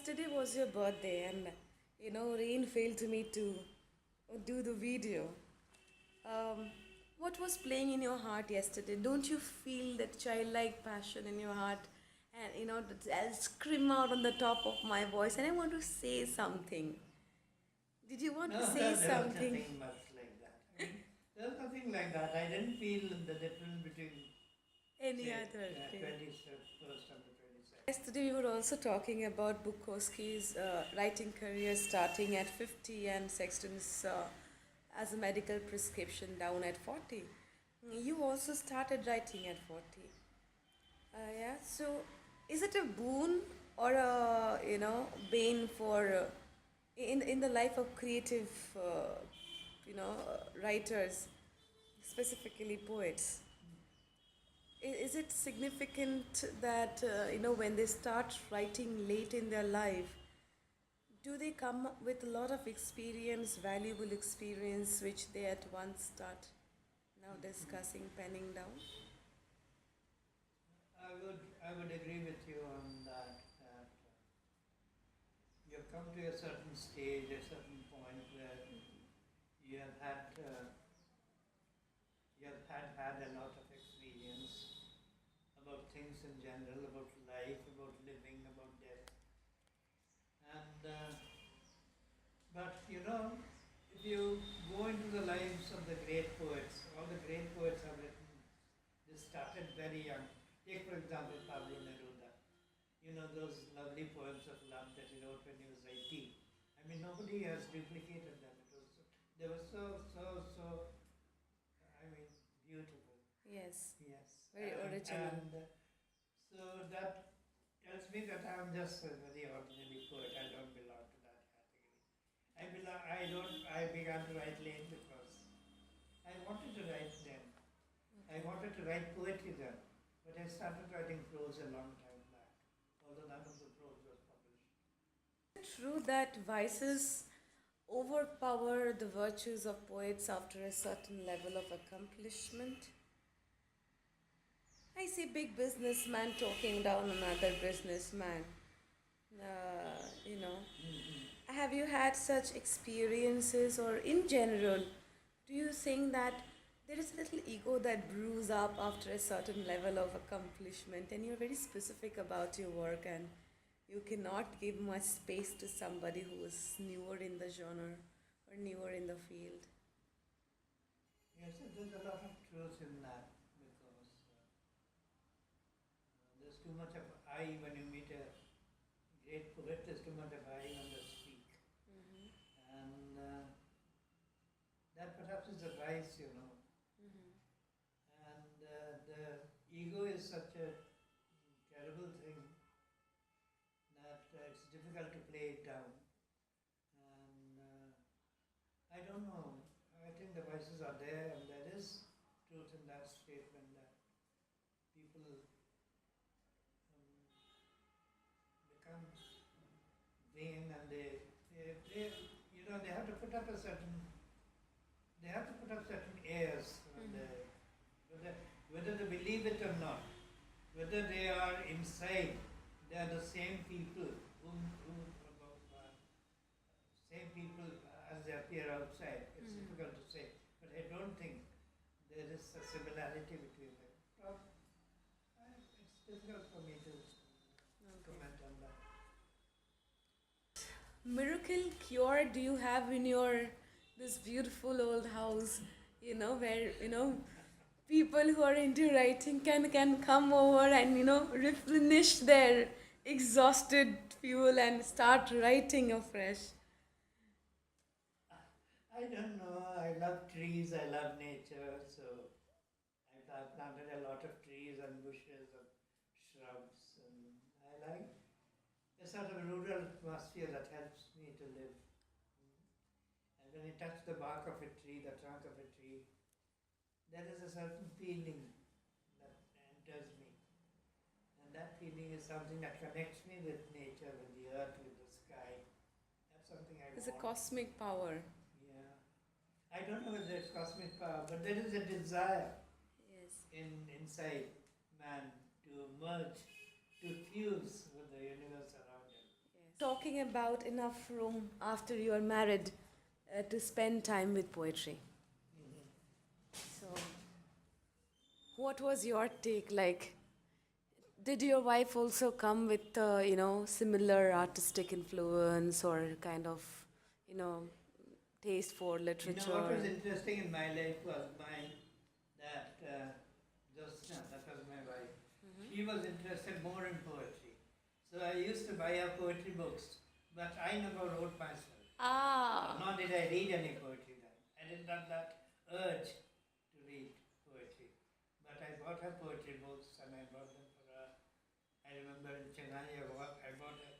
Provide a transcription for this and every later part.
yesterday was your birthday, and Rain failed me to do the video. Um, what was playing in your heart yesterday? Don't you feel that childlike passion in your heart? And I'll scream out on the top of my voice, and I want to say something. Did you want to No, say there was something? nothing much like that. There was nothing like that. I didn't feel the difference between, Any say, other day? 21st and the 22nd. Yesterday we were also talking about Bukowski's writing career starting at 50 and Sexton's as a medical prescription down at 40. You also started writing at 40. Yeah, so is it a boon or a bane for in the life of creative writers, specifically poets? Is it significant that when they start writing late in their life, do they come up with a lot of experience, valuable experience, which they at once start now discussing, penning down? I would agree with you on that. That you've come to a certain stage, a certain point where you have had you have had a lot of experience about things in general, about life, about living, about death, and but if you go into the lives of the great poets, all the great poets have written. They started very young. Take, for example, Pablo Neruda. You know those lovely poems of love that he wrote when he was 18. I mean, nobody has duplicated them. They were so, I mean, beautiful. Yes, Yes. very original. And so that tells me that I'm just a very ordinary poet. I don't belong to that category. I began to write late because I wanted to write then. I Okay. wanted to write poetry then, but I started writing prose a long time back, although none of the prose was published. True that vices overpower the virtues of poets after a certain level of accomplishment. I see big businessman talking down another businessman. You know, Mm-hmm. have you had such experiences, or in general, do you think that there is a little ego that brews up after a certain level of accomplishment, and you're very specific about your work, and you cannot give much space to somebody who is newer in the genre or newer in the field? Yes, there's a lot of truth in that because there's too much of I when you meet a great poet, there's too much of I on the speak. Mm-hmm. And that perhaps is a vice, Mm-hmm. And the ego is such a terrible thing that it's difficult to play it down. And I don't know. I think the vices are there, and there is truth in that statement that people become vain and they they have to put up a certain airs and Mm-hmm. whether whether they believe it or not, whether they are inside, they are the same people who same people as they appear outside. It's Mm-hmm. difficult to say, but I don't think there is a similarity between them. It's difficult for me to Okay. comment on that. Miracle cure do you have in your this beautiful old house? Where people who are into writing can come over and replenish their exhausted fuel and start writing afresh. I don't know. I love trees. I love nature. So I've planted a lot of trees and bushes and shrubs, and I like a sort of rural atmosphere that helps me to live. And when you touch the bark of a tree, the trunk of a tree, there is a certain feeling that enters me. And that feeling is something that connects me with nature, with the earth, with the sky. That's something I It's a want. cosmic power. Yeah. I don't know whether it's cosmic power, but there is a desire Yes. inside man to merge, to fuse with the universe around him. Yes. talking about enough room after you are married to spend time with poetry. So, what was your take? Like, did your wife also come with, similar artistic influence or kind of, you know, taste for You know literature? what was interesting in my life was that Josna, that was my wife. She was interested more in poetry. So I used to buy her poetry books, but I never wrote myself. Ah, Nor did I read any poetry then. I didn't have that urge to read poetry. But I bought her poetry books and I bought them for her. I remember in Chennai, I bought a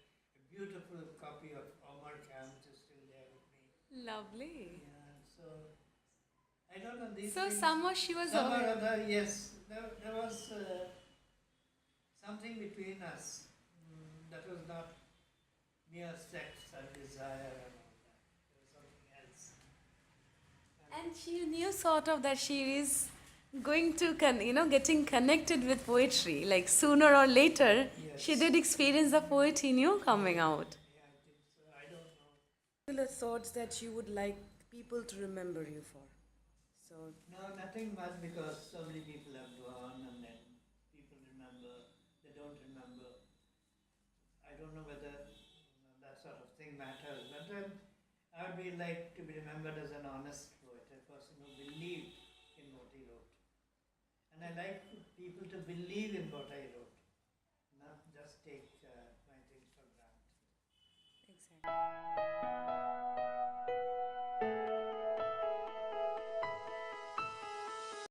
beautiful copy of Omar Khayyam, which is still there with me. lovely. Yeah, so I don't know these So, things. somehow she was Some or aware. other, yes, there was something between us that was not mere sex and desire and all that. There was something else. And she knew sort of that she is going to, getting connected with poetry. Like sooner or later, she Yes. did experience the poetry in you coming out. Yeah, I think so. I don't know. Particular thoughts that you would like people to remember you for. So, No, nothing much because so many people have gone and then people remember, they don't remember. I don't know whether that sort of thing matters, but I would be like to be remembered as an honest poet, a person who believed in what he wrote. And I like people to believe in what I wrote, not just take my things for granted. exactly.